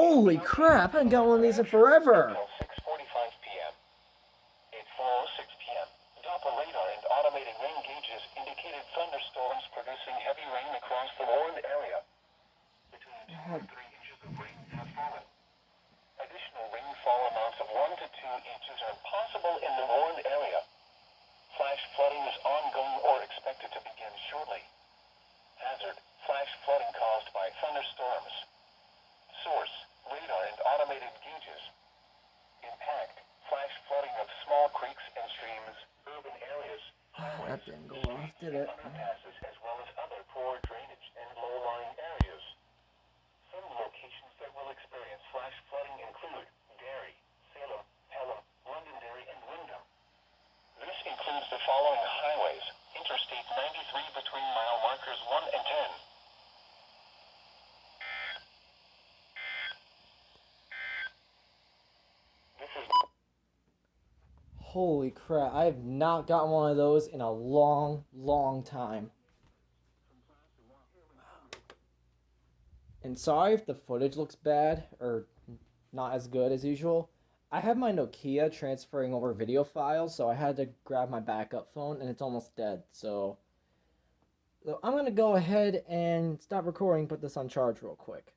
Holy crap, I haven't got one of these in forever. Until 6:45 p.m. At 4:06 p.m., Doppler radar and automated rain gauges indicated thunderstorms producing heavy rain across the warned area. Between 2 and 3 inches of rain have fallen. Additional rainfall amounts of 1 to 2 inches are possible in the warned area. Flash flooding is ongoing or expected to begin shortly. Hazard: flash flooding caused by thunderstorms. Source: radar and automated gauges. Impact: flash flooding of small creeks and streams, urban areas, highways, That didn't go off, streets, did and it? underpasses, as well as other poor drainage and low-lying areas. Some locations that will experience flash flooding include Derry, Salem, Pelham, Londonderry, and Wyndham. This includes the following highways: Interstate 93 between mile markers 1 and 10. This is Holy crap, I have not gotten one of those in a long, long time. And sorry if the footage looks bad or not as good as usual. I have my Nokia transferring over video files, so I had to grab my backup phone and it's almost dead. So I'm going to go ahead and stop recording, put this on charge real quick.